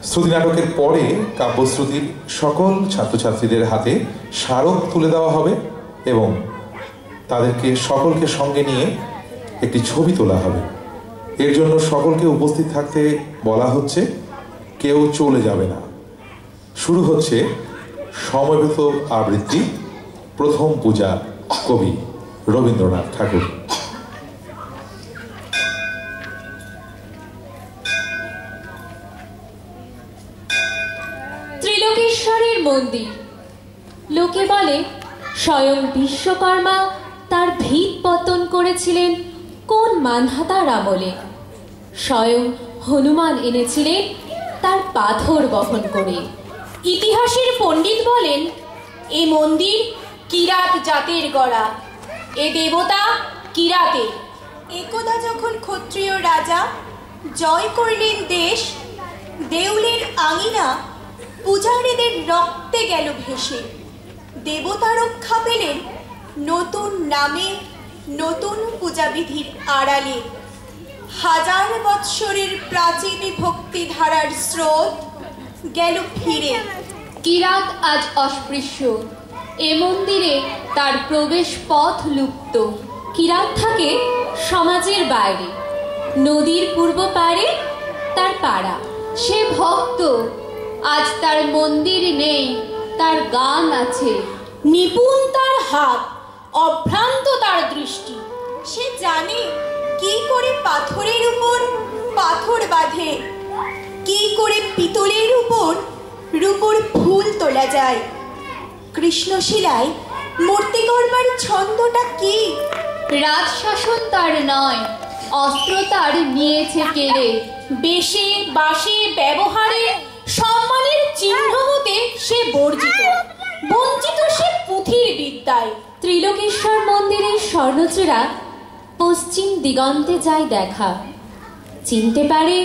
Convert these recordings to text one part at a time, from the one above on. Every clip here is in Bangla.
শ্রুতি নাটকের পরে কাব্যশ্রুতির সকল ছাত্রছাত্রীদের হাতে স্মারক তুলে দেওয়া হবে এবং তাদেরকে সকলকে সঙ্গে নিয়ে একটি ছবি তোলা হবে। এর জন্য সকলকে উপস্থিত থাকতে বলা হচ্ছে, কেউ চলে যাবে না। শুরু হচ্ছে সমবেত আবৃত্তি, প্রথম পূজা, কবি রবীন্দ্রনাথ ঠাকুর। ত্রিলোকেশ্বরের মন্দির। লোকে বলে স্বয়ং বিশ্বকর্মা তার ভিত পতন করেছিলেন কোন মানহাতার আমলে। স্বয়ং হনুমান এনেছিলেন তার পাথর বহন করে। ইতিহাসের পণ্ডিত বলেন এ মন্দির কিরাত জাতের গড়া, এ দেবতা কিরাতে। একদা যখন ক্ষত্রিয় রাজা জয় করলেন দেশ, দেউলের আঙিনা পূজারীদের রক্তে গেল ভেসে। দেবতা রক্ষা পেলেন নতুন নামে, নতুন পূজাবিধির আড়ালে। হাজার বৎসরের প্রাচীন ভক্তিধারার স্রোত গেল ফিরে। কিরাত আজ অস্পৃশ্য, এ মন্দিরে তার প্রবেশ পথ লুপ্ত। কিরাত থাকে সমাজের বাইরে, নদীর পূর্ব পারে তার পাড়া। সে ভক্ত, আজ তার মন্দির নেই, তার গান আছে। নিপুণ তার হাত, অভ্রান্ত তার দৃষ্টি। সে জানে কি করে পাথরের উপর পাথর বাঁধে, কি করে পিতলের উপর রূপোর ফুল তোলা যায়। কৃষ্ণশিলায় মূর্তি গড়বার ছন্দটা কি? রাজশাসন তার নয়, অস্ত্র তার নিয়েছে কেড়ে। বেশে বাসে ব্যবহারে সম্মানের চিহ্ন হতে সে বর্জিত, বঞ্চিত সে পুঁথির বিদ্যায়। ত্রিলোকেশ্বর মন্দিরের স্বর্ণচূড়া পশ্চিম দিগন্তে যায় দেখা। চিনতে পারে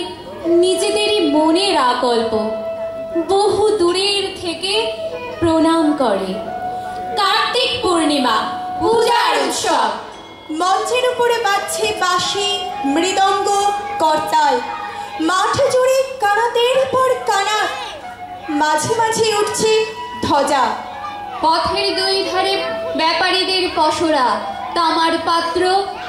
নিজেদেরই মনের আকল্প, বহু দূরের থেকে প্রণাম করে। কার্তিক পূর্ণিমা, পূজার উৎসব। মঞ্চের উপরে বাজছে বাঁশি, মৃদঙ্গ, করতাল। মাঠ জুড়ে কানাতের পর কানাত, মাঝে মাঝে উঠছে ধ্বজা। পথের দুই ধারে ব্যাপারীদের পসরা, তামার পাত্র,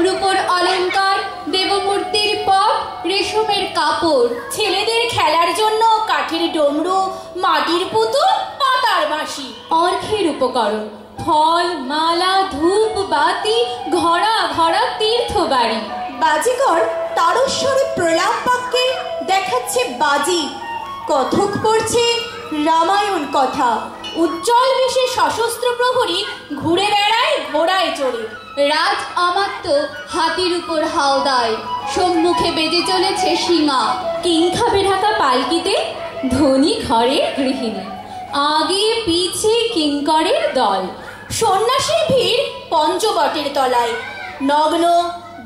রূপোর অলংকার, দেবমূর্তির পট, রেশমের কাপড়। ছেলেদের খেলার জন্য কাঠের ডমরু, মাটির পুতুল, পাতার বাঁশি। অর্ঘের উপকরণ, ফল, মালা, ধূপ, বাতি, ঘড়া ঘড়া তীর্থবাড়ি। বাজিকর তারস্বরে প্রলাপ বাক্যে দেখাচ্ছে বাজি। কথক পড়ছে রামায়ণ কথা। উজ্জ্বল বেশে সশস্ত্র প্রহরী ঘুরে বেড়ায় ঘোড়ায় চড়ে। রাজ অমাত্য হাতির উপর হাওদায়, সম্মুখে বেজে চলেছে শিঙা। কিংখাবে ঢাকা পালকিতে ধনী ঘরের গৃহিণী, আগে পিছে কিঙ্করের দল। সন্ন্যাসীর ভিড় পঞ্চবটের তলায়, নগ্ন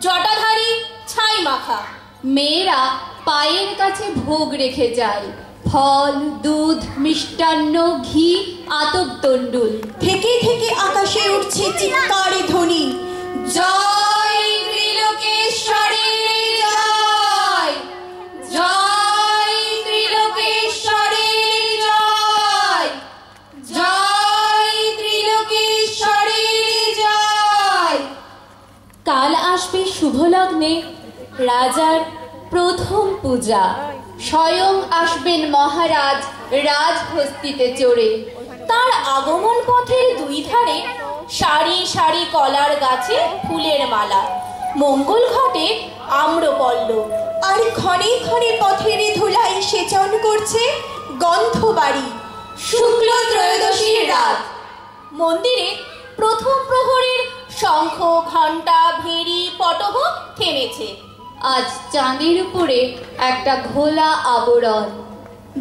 জটাধারী ছাই মাখা। মেয়েরা পায়ের কাছে ভোগ রেখে যায়, ফল, দুধ, মিষ্টান্ন, ঘি, আতপ তণ্ডুল। থেকে থেকে আকাশে উঠছে চিৎকারে ধ্বনি, জয় ত্রিলোকেশ্বরের জয়, জয় ত্রিলোকেশ্বরের জয়, জয় ত্রিলোকেশ্বরের জয়। কাল আসবে শুভলগ্নে রাজার প্রথম পূজা। স্বয়ং আসবেন মহারাজ রাজহস্তিতে চড়ে। তার আগমন পথের দুই ধারে সারি সারি কলার গাছে ফুলের মালা, মঙ্গল ঘটে আম্রপল্লব। আর ক্ষণে ক্ষণে পথের ধুলাই সেচন করছে গন্ধবাড়ি। শুক্ল ত্রয়োদশীর রাত। মন্দিরে প্রথম প্রহরের শঙ্খ, ঘণ্টা, ভেরি, পটহ থেমেছে। আজ চাঁদের উপরে একটা ঘোলা আবরণ।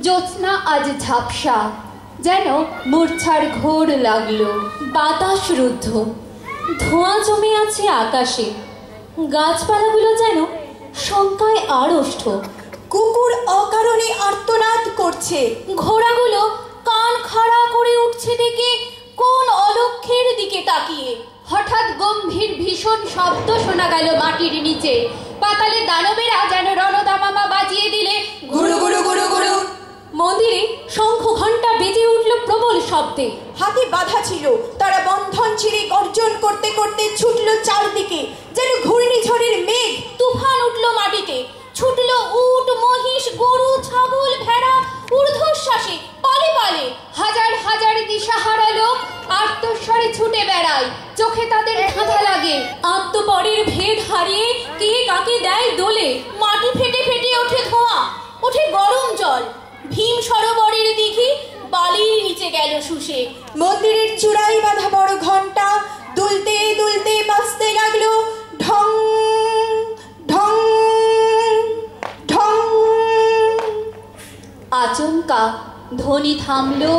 জ্যোৎস্না আজ ঝাপসা, যেন মূর্ছার ঘোর লাগলো। বাতাস রুদ্ধ, ধোঁয়া জমে আছে আকাশে। গাছপালাগুলো যেন শঙ্কায় আড়ষ্ট। কুকুর অকারণে আর্তনাদ করছে। ঘোড়াগুলো কান খাড়া করে উঠছে দেখে কোন অলক্ষ্যের দিকে তাকিয়ে। হঠাৎ গম্ভীর ভীষণ শব্দ শোনা গেল মাটির নিচে। পাতালে দানবেরা যেন রণদামামা বাজিয়ে দিলে গুরু গুরু গুরু গুরু। শব্দে। হাতে বাধা ছিল, তারা বন্ধন ছিঁড়ে গর্জন করতে করতে ছুটলো চারদিকে, যেন ঘূর্ণিঝড়ের মেঘ। তুফান উঠলো মাটিতে, ছুটলো উট, মহিষ, গরু, ছাগল, ভেড়া ঊর্ধ্বশ্বাসে পালে পালে। হাজার হাজার দিশাহারা লোক আর্তস্বরে ছুটে বেড়ায়, চোখে তাদের ধাঁধা লাগে। আত্মপরের ভেদ হারিয়ে কে কাকে দেয় দোলে। মাটি ফেটে ফেটে ওঠে ধোঁয়া, ওঠে গরম জল। ভীম সরোবরের দিঘি বালির নিচে গেল শুষে। মন্দিরের চূড়ায় বাঁধা বড় ঘন্টা দুলতে দুলতে বাজতে লাগলো, ঢং ঢং ঢং। আচমকা ধ্বনি থামলো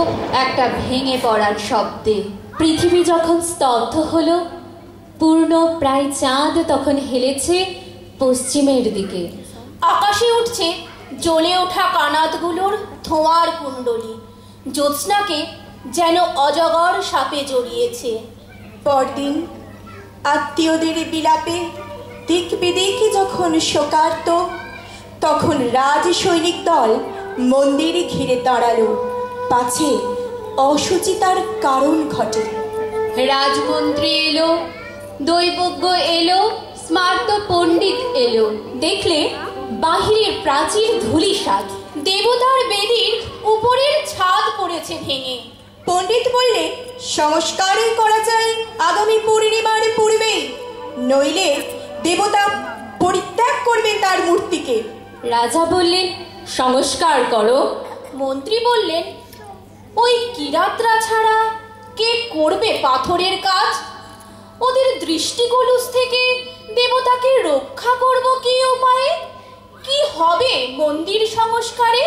একটা ভেঙে পড়ার শব্দে। পৃথিবী যখন স্তব্ধ হলো, পূর্ণ প্রায় চাঁদ তখন হেলেছে পশ্চিমের দিকে। আকাশে উঠছে জ্বলে ওঠা কানাতগুলোর ধোঁয়ার কুণ্ডলী, জ্যোৎস্নাকে যেন অজগর সাপে জড়িয়েছে। পরদিন আত্মীয়দের বিলাপে দিক বিদিকে যখন শোকার্ত, তখন রাজ সৈনিক দল মন্দির ঘিরে দাঁড়ালো, পাছে অসুচিতার কারণ ঘটে। রাজমন্ত্রী এলো, দৈবজ্ঞ এলো, স্মার্ত পণ্ডিত এলো। দেখলে বাহিরের প্রাচীর ধূলিসাৎ, দেবতার বেদির উপরের ছাদ পড়েছে ভেঙে। পণ্ডিত বললে, সংস্কার করা যায় আগামী পূর্ণিমার পূর্বেই, নইলে দেবতা পরিত্যাগ করবেন তার মূর্তিকে। রাজা বললেন, সংস্কার করো। মন্ত্রী বললেন, ওই কিরাতরা ছাড়া কে করবে পাথরের কাজ? ওদের দৃষ্টিকলুষ থেকে দেবতাকে রক্ষা করব কি উপায়ে? কি হবে মন্দির সংস্কারে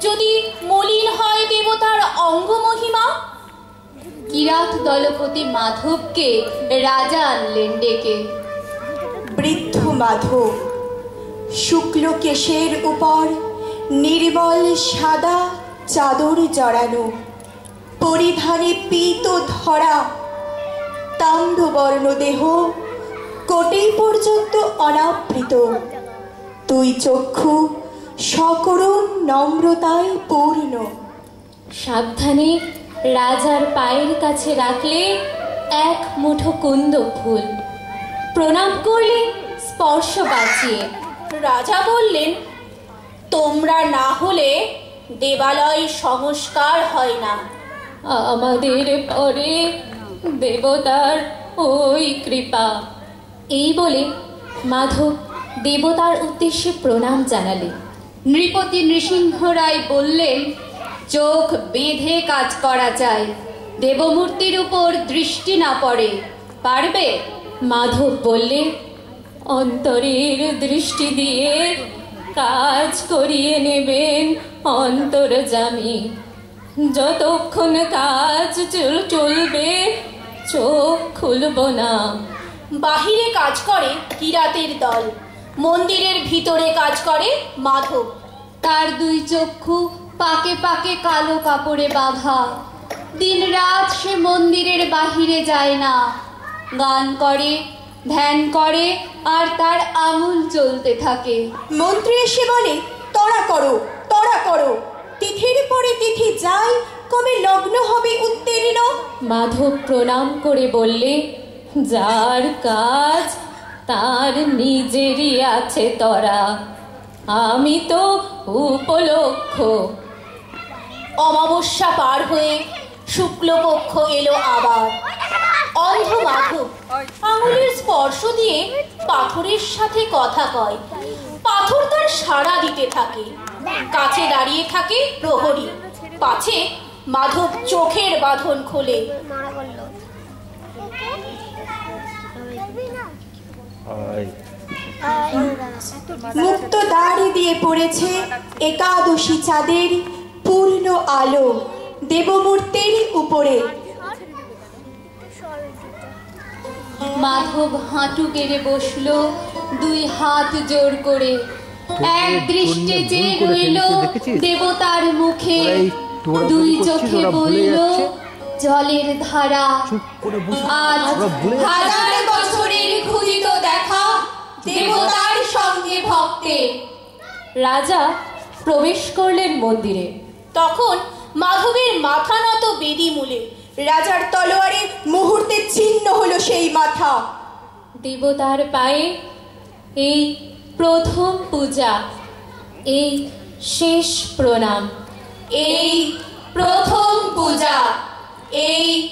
যদি মলিন হয় দেবতার অঙ্গ মহিমা? কিরাত দলপতি মাধবকে রাজা আনলেন ডেকে। বৃদ্ধ মাধব শুক্ল কেশের উপর নির্মল সাদা চাদর জড়ানো, পরিধানে পীত ধরা, তাম্রবর্ণ দেহ কোটি পর্যন্ত অনাবৃত, তুই চক্ষু সকরুণ নম্রতায় পূর্ণ। সাবধানে রাজার পায়ের কাছে রাখলে এক মুঠো কুন্দ ফুল, প্রণাম করলে স্পর্শ বাঁচিয়ে। রাজা বললেন, তোমরা না হলে দেবালয় সংস্কার হয় না। আমাদের পরে দেবতার ওই কৃপা। এই বলে মাধব দেবতার উদ্দেশ্যে প্রণাম জানালেন। নৃপতি নৃসিংহ রায় বললেন, চোখ বেঁধে কাজ করা চাই, দেবমূর্তির উপর দৃষ্টি না পড়ে, পারবে? মাধব বললে, অন্তরের দৃষ্টি দিয়ে কাজ করিয়ে নেবেন অন্তর্যামী। যতক্ষণ কাজ চলবে চোখ খুলব না। বাহিরে কাজ করে কিরাতের দল, মন্দিরের ভিতরে কাজ করে মাধব। তার দুই চক্ষু পাকে পাকে কালো কাপড়ে বাঁধা, দিনরাত সে মন্দিরের বাহিরে যায় না, গান করে, ধ্যান করে, আর তার আঙুল চলতে থাকে। মন্ত্রী এসে বলে, তড়া করো তড়া করো, তিথির পরে তিথি যায়, কবে লগ্ন হবে উত্তীর্ণ। মাধব প্রণাম করে বললে, যার কাজ তার নিজেরই আছে তরা, আমি তো উপলক্ষ। অমাবস্যা পার হয়ে শুক্লপক্ষ এলো আবার। অন্ধ মাধব আঙুলের স্পর্শ দিয়ে পাথরের সাথে কথা কয়, পাথর তার সাড়া দিতে থাকে। কাছে দাঁড়িয়ে থাকে প্রহরী, পাছে মাধব চোখের বাঁধন খোলে। মুক্ত দাড়ি দিয়ে পড়েছে একাদশী চাঁদের পূর্ণ আলো দেবমূর্তির উপরে। মাধব হাঁটু গেড়ে বসলো, দুই হাত জোর করে, এক দৃষ্টে যে রইল দেবতার মুখে, দুই চোখে বইল জলের ধারা। আজ হাজার বছরের ক্ষুদিত দেখা দেবতার সঙ্গে ভক্তের। রাজা প্রবেশ করলেন মন্দিরে। তখন মাধবের মাথা নত বেদি মূলে। রাজার তলোয়ারে মুহূর্তে ছিন্ন হলো সেই মাথা। দেবতার পায়ে এই প্রথম পূজা, এই শেষ প্রণাম। এই প্রথম পূজা, এই